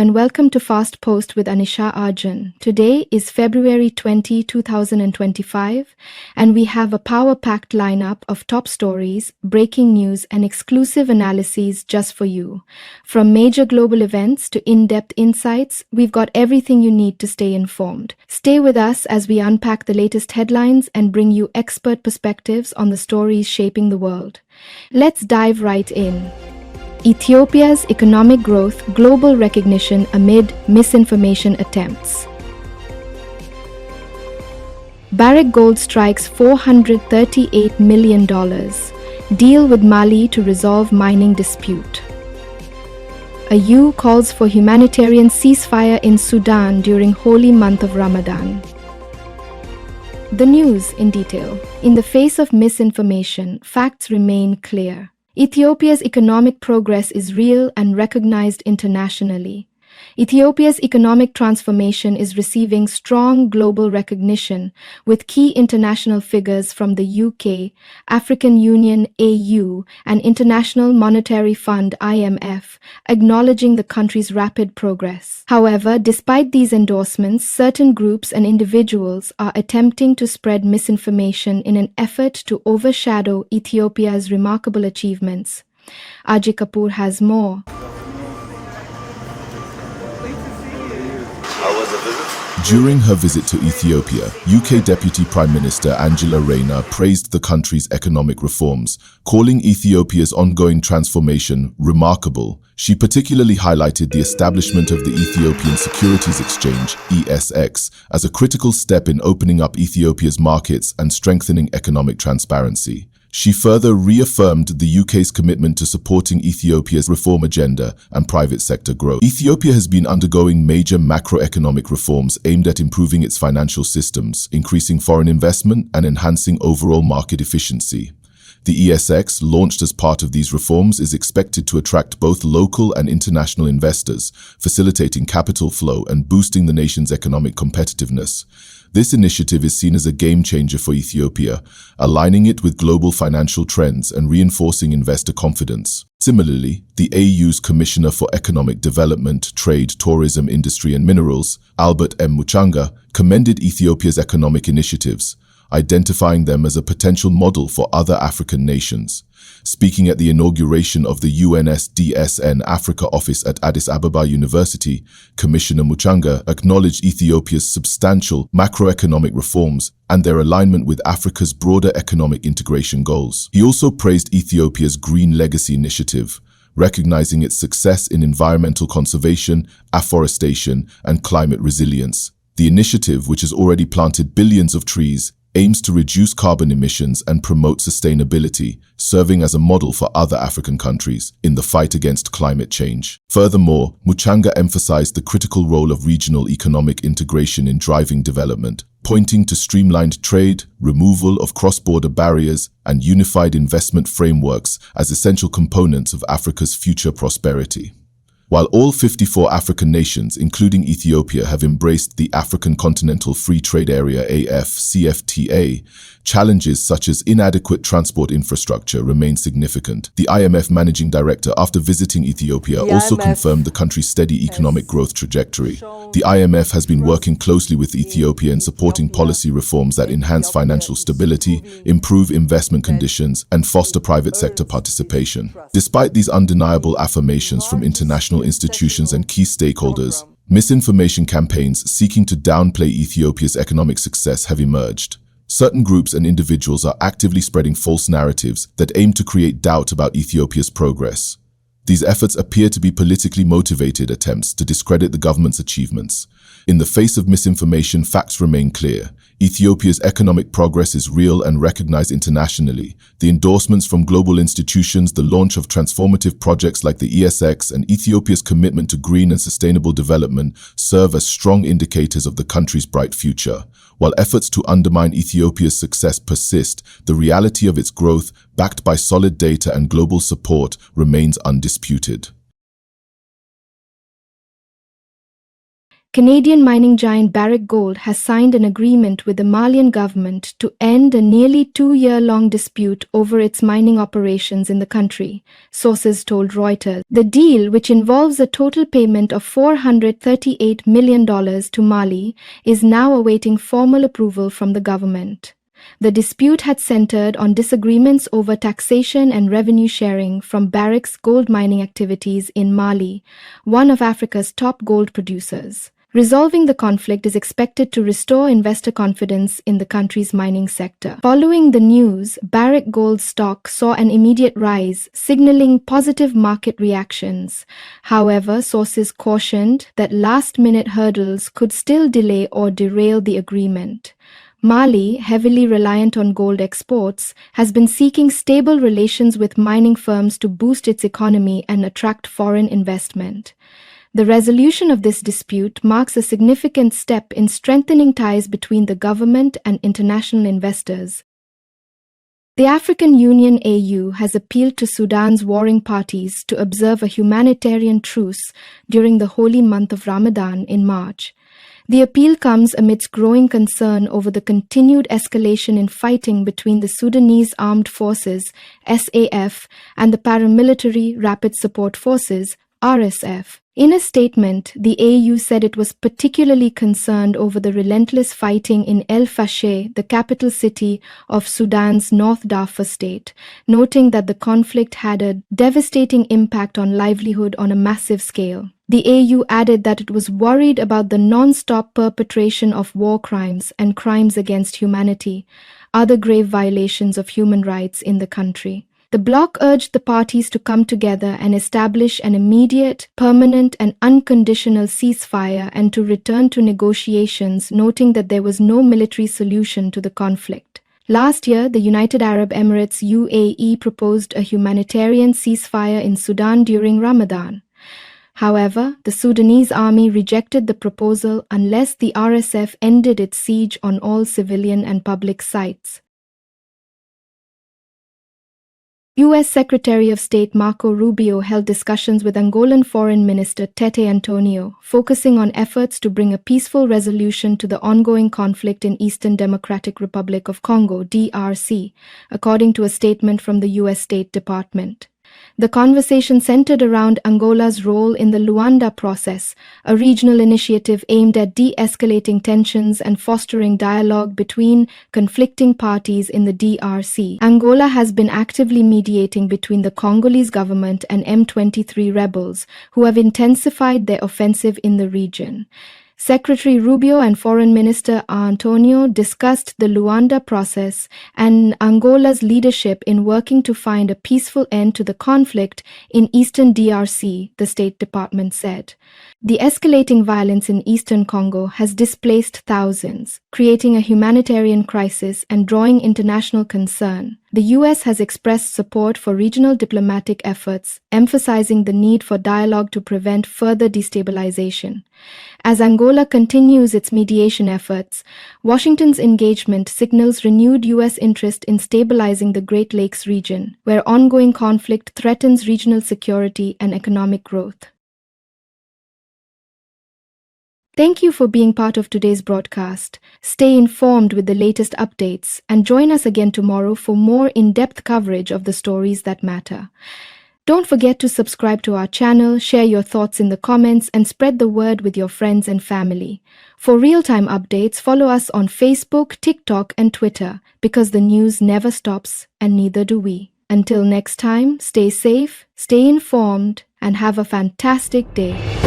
and welcome to Fast Post with Anisha Arjun. Today is February 20, 2025, and we have a power-packed lineup of top stories, breaking news, and exclusive analyses just for you. From major global events to in-depth insights, we've got everything you need to stay informed. Stay with us as we unpack the latest headlines and bring you expert perspectives on the stories shaping the world. Let's dive right in. Ethiopia's economic growth, global recognition amid misinformation attempts. Barrick Gold strikes $438 million. Deal with Mali to resolve mining dispute. AU calls for humanitarian ceasefire in Sudan during holy month of Ramadan. The news in detail. In the face of misinformation, facts remain clear. Ethiopia's economic progress is real and recognized internationally. Ethiopia's economic transformation is receiving strong global recognition, with key international figures from the UK, African Union (AU), and International Monetary Fund (IMF) acknowledging the country's rapid progress. However, despite these endorsements, certain groups and individuals are attempting to spread misinformation in an effort to overshadow Ethiopia's remarkable achievements. 𝐁𝐿 has more. During her visit to Ethiopia, UK Deputy Prime Minister Angela Rayner praised the country's economic reforms, calling Ethiopia's ongoing transformation remarkable. She particularly highlighted the establishment of the Ethiopian Securities Exchange, ESX, as a critical step in opening up Ethiopia's markets and strengthening economic transparency. She further reaffirmed the UK's commitment to supporting Ethiopia's reform agenda and private sector growth. Ethiopia has been undergoing major macroeconomic reforms aimed at improving its financial systems, increasing foreign investment, and enhancing overall market efficiency. The ESX, launched as part of these reforms, is expected to attract both local and international investors, facilitating capital flow and boosting the nation's economic competitiveness. This initiative is seen as a game-changer for Ethiopia, aligning it with global financial trends and reinforcing investor confidence. Similarly, the AU's Commissioner for Economic Development, Trade, Tourism, Industry and Minerals, Albert M. Muchanga, commended Ethiopia's economic initiatives, identifying them as a potential model for other African nations. Speaking at the inauguration of the UNSDSN Africa office at Addis Ababa University, Commissioner Muchanga acknowledged Ethiopia's substantial macroeconomic reforms and their alignment with Africa's broader economic integration goals. He also praised Ethiopia's Green Legacy Initiative, recognizing its success in environmental conservation, afforestation, and climate resilience. The initiative, which has already planted billions of trees, aims to reduce carbon emissions and promote sustainability, serving as a model for other African countries in the fight against climate change. Furthermore, Muchanga emphasized the critical role of regional economic integration in driving development, pointing to streamlined trade, removal of cross-border barriers, and unified investment frameworks as essential components of Africa's future prosperity. While all 54 African nations, including Ethiopia, have embraced the African Continental Free Trade Area (AfCFTA), challenges such as inadequate transport infrastructure remain significant. The IMF Managing Director, after visiting Ethiopia, also confirmed the country's steady economic growth trajectory. The IMF has been working closely with Ethiopia in supporting policy reforms that enhance financial stability, improve investment conditions, and foster private sector participation. Despite these undeniable affirmations from international institutions and key stakeholders, misinformation campaigns seeking to downplay Ethiopia's economic success have emerged. Certain groups and individuals are actively spreading false narratives that aim to create doubt about Ethiopia's progress. These efforts appear to be politically motivated attempts to discredit the government's achievements. In the face of misinformation, facts remain clear. Ethiopia's economic progress is real and recognized internationally. The endorsements from global institutions, the launch of transformative projects like the ESX, and Ethiopia's commitment to green and sustainable development serve as strong indicators of the country's bright future. While efforts to undermine Ethiopia's success persist, the reality of its growth, backed by solid data and global support, remains undisputed. Canadian mining giant Barrick Gold has signed an agreement with the Malian government to end a nearly 2-year-long dispute over its mining operations in the country, sources told Reuters. The deal, which involves a total payment of $438 million to Mali, is now awaiting formal approval from the government. The dispute had centered on disagreements over taxation and revenue sharing from Barrick's gold mining activities in Mali, one of Africa's top gold producers. Resolving the conflict is expected to restore investor confidence in the country's mining sector. Following the news, Barrick Gold stock saw an immediate rise, signaling positive market reactions. However, sources cautioned that last-minute hurdles could still delay or derail the agreement. Mali, heavily reliant on gold exports, has been seeking stable relations with mining firms to boost its economy and attract foreign investment. The resolution of this dispute marks a significant step in strengthening ties between the government and international investors. The African Union (AU) has appealed to Sudan's warring parties to observe a humanitarian truce during the holy month of Ramadan in March. The appeal comes amidst growing concern over the continued escalation in fighting between the Sudanese Armed Forces (SAF) and the paramilitary Rapid Support Forces (RSF). In a statement, the AU said it was particularly concerned over the relentless fighting in El Fasher, the capital city of Sudan's North Darfur state, noting that the conflict had a devastating impact on livelihood on a massive scale. The AU added that it was worried about the non-stop perpetration of war crimes and crimes against humanity, other grave violations of human rights in the country. The bloc urged the parties to come together and establish an immediate, permanent and unconditional ceasefire and to return to negotiations, noting that there was no military solution to the conflict. Last year, the United Arab Emirates (UAE) proposed a humanitarian ceasefire in Sudan during Ramadan. However, the Sudanese army rejected the proposal unless the RSF ended its siege on all civilian and public sites. U.S. Secretary of State Marco Rubio held discussions with Angolan Foreign Minister Tete Antonio, focusing on efforts to bring a peaceful resolution to the ongoing conflict in Eastern Democratic Republic of Congo (DRC), according to a statement from the U.S. State Department. The conversation centered around Angola's role in the Luanda process, a regional initiative aimed at de-escalating tensions and fostering dialogue between conflicting parties in the DRC. Angola has been actively mediating between the Congolese government and M23 rebels, who have intensified their offensive in the region. Secretary Rubio and Foreign Minister Antonio discussed the Luanda process and Angola's leadership in working to find a peaceful end to the conflict in eastern DRC, the State Department said. The escalating violence in eastern Congo has displaced thousands, creating a humanitarian crisis and drawing international concern. The U.S. has expressed support for regional diplomatic efforts, emphasizing the need for dialogue to prevent further destabilization. As Angola continues its mediation efforts, Washington's engagement signals renewed U.S. interest in stabilizing the Great Lakes region, where ongoing conflict threatens regional security and economic growth. Thank you for being part of today's broadcast. Stay informed with the latest updates and join us again tomorrow for more in-depth coverage of the stories that matter. Don't forget to subscribe to our channel, share your thoughts in the comments, and spread the word with your friends and family. For real-time updates, follow us on Facebook, TikTok, and Twitter, because the news never stops, and neither do we. Until next time, stay safe, stay informed, and have a fantastic day.